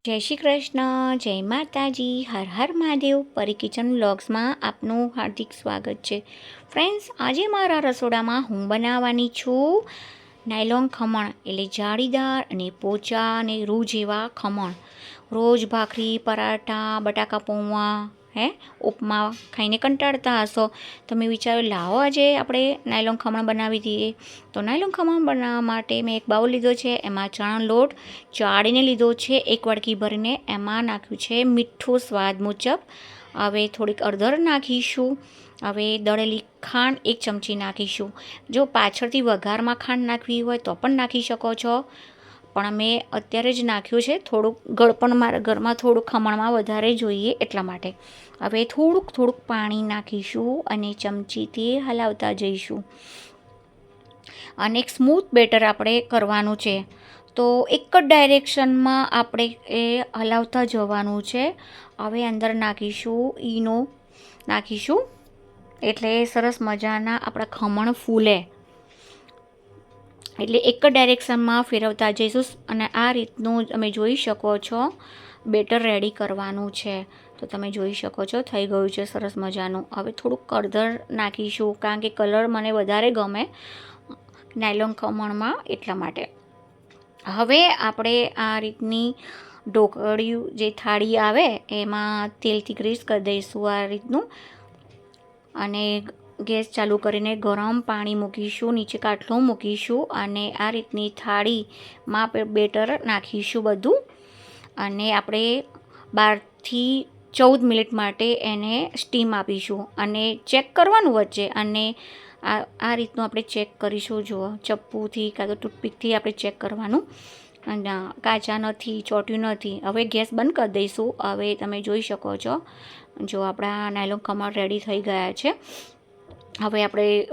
જય શ્રી કૃષ્ણ, જય માતાજી, હર હર મહાદેવ. પરી કિચન વ્લોગ્સમાં આપનું હાર્દિક સ્વાગત છે. ફ્રેન્ડ્સ, આજે મારા રસોડામાં હું બનાવવાની છું નાયલોન ખમણ, એટલે જાળીદાર અને પોચા અને રૂ જેવા ખમણ. રોજ ભાખરી, પરાઠા, બટાકા પૌવા, ઉપમા ખાઈને કંટાળતા હશો. તમે વિચારો લાવો આજે આપણે નાયલોન ખમણ બનાવી દઈએ. તો નાયલોન ખમણ બનાવવા માટે મેં એક બાઉલ લીધો છે. એમાં ચણાનો લોટ ચાળીને લીધો છે. એક વાડકી ભરીને એમાં નાખ્યું છે મીઠું સ્વાદ મુજબ. હવે થોડીક હળદર નાખીશું. હવે દળેલી ખાંડ 1 ચમચી નાખીશું. જો પાછળથી વઘારમાં ખાંડ નાખવી હોય તો પણ નાખી શકો છો, પણ મેં અત્યારે જ નાખ્યું છે. થોડુંક ગળપણ મારા ઘરમાં થોડુંક ખમણમાં વધારે જોઈએ એટલા માટે. હવે થોડુંક પાણી નાખીશું અને ચમચીથી હલાવતા જઈશું. અને એક સ્મૂથ બેટર આપણે કરવાનું છે, તો એક જ ડાયરેક્શનમાં આપણે એ હલાવતા જવાનું છે. હવે અંદર નાખીશું ઈનો નાખીશું, એટલે સરસ મજાના આપણા ખમણ ફૂલે. એટલે એક જ ડાયરેક્શનમાં ફેરવતા જઈશું. અને આ રીતનું તમે જોઈ શકો છો બેટર રેડી કરવાનું છે. તો તમે જોઈ શકો છો થઈ ગયું છે સરસ મજાનું. હવે થોડુંક હળદર નાખીશું, કારણ કે કલર મને વધારે ગમે નાયલોન ખમણમાં, એટલા માટે. હવે આપણે આ રીતની ઢોકળિયું જે થાળી આવે એમાં તેલથી ગ્રીસ કરી દઈશું આ રીતનું. અને ગેસ ચાલુ કરીને ગરમ પાણી મૂકીશું, નીચે કાટલો મૂકીશું અને આ રીતની થાળીમાં બેટર નાખીશું બધું. અને આપણે 12થી 14 મિનિટ માટે એને સ્ટીમ આપીશું અને ચેક કરવાનું વચ્ચે. અને આ રીતનું આપણે ચેક કરીશું. જુઓ, ચપ્પુથી કાં તો ટૂથપીકથી આપણે ચેક કરવાનું. અને કાચા નથી, ચોટ્યું નથી. હવે ગેસ બંધ કરી દઈશું. હવે તમે જોઈ શકો છો, જો આપણા નાયલોન ખમણ રેડી થઈ ગયા છે. હવે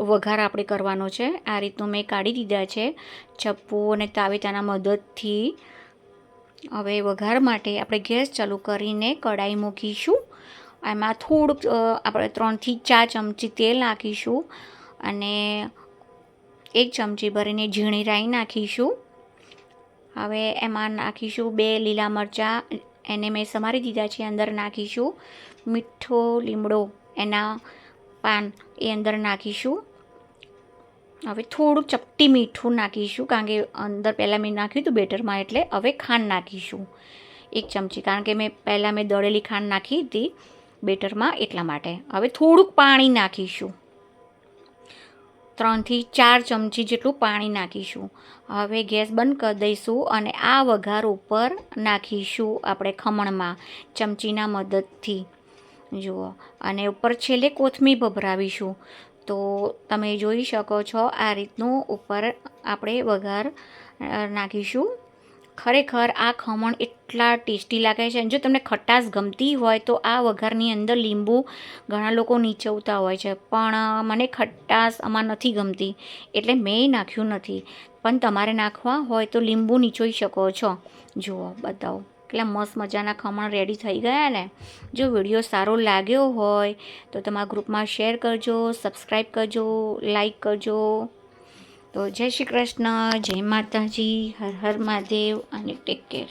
વઘાર આપણે કરવાનો છે. આ રીતનું મેં કાઢી દીધા છે ચપ્પુ અને તાવેતાના મદદથી. હવે વઘાર માટે આપણે ગેસ ચાલુ કરીને કઢાઈ મૂકીશું. એમાં થોડુંક આપણે 3થી 4 ચમચી તેલ નાખીશું અને 1 ચમચી ભરીને ઝીણી રાઈ નાખીશું. હવે એમાં નાખીશું 2 લીલા મરચાં, એને મેં સમારી દીધા છે, અંદર નાખીશું. મીઠો લીમડો, એના પાન એ અંદર નાખીશું. હવે થોડું ચપટી મીઠું નાખીશું, કારણ કે અંદર પહેલાં મેં નાખ્યું હતું બેટરમાં, એટલે. હવે ખાંડ નાખીશું 1 ચમચી, કારણ કે પહેલાં મેં દળેલી ખાંડ નાખી હતી બેટરમાં, એટલા માટે. હવે થોડુંક પાણી નાખીશું, 3થી 4 ચમચી જેટલું પાણી નાખીશું. હવે ગેસ બંધ કરી દઈશું અને આ વઘાર ઉપર નાખીશું આપણે ખમણમાં ચમચીના મદદથી. જુઓ, અને ઉપર છેલ્લે કોથમીર ભભરાવીશું. તો તમે જોઈ શકો છો આ રીતનું ઉપર આપણે વઘાર નાખીશું. ખરેખર આ ખમણ એટલા ટેસ્ટી લાગે છે. જો તમને ખટાશ ગમતી હોય તો આ વઘારની અંદર લીંબુ ઘણા લોકો નીચવતા હોય છે, પણ મને ખટાશ આમાં નથી ગમતી, એટલે મેં નાખ્યું નથી. પણ તમારે નાખવા હોય તો લીંબુ નીચોઈ શકો છો. જુઓ, બતાવો કેટલા મસ્ત મજાના ખમણ રેડી થઈ ગયા ને. જો વિડીયો સારો લાગ્યો હોય તો તમારા ગ્રુપમાં શેર કરજો, સબસ્ક્રાઈબ કરજો, લાઈક કરજો. તો જય શ્રી કૃષ્ણ, જય માતાજી, હર હર મહાદેવ અને ટેક કેર.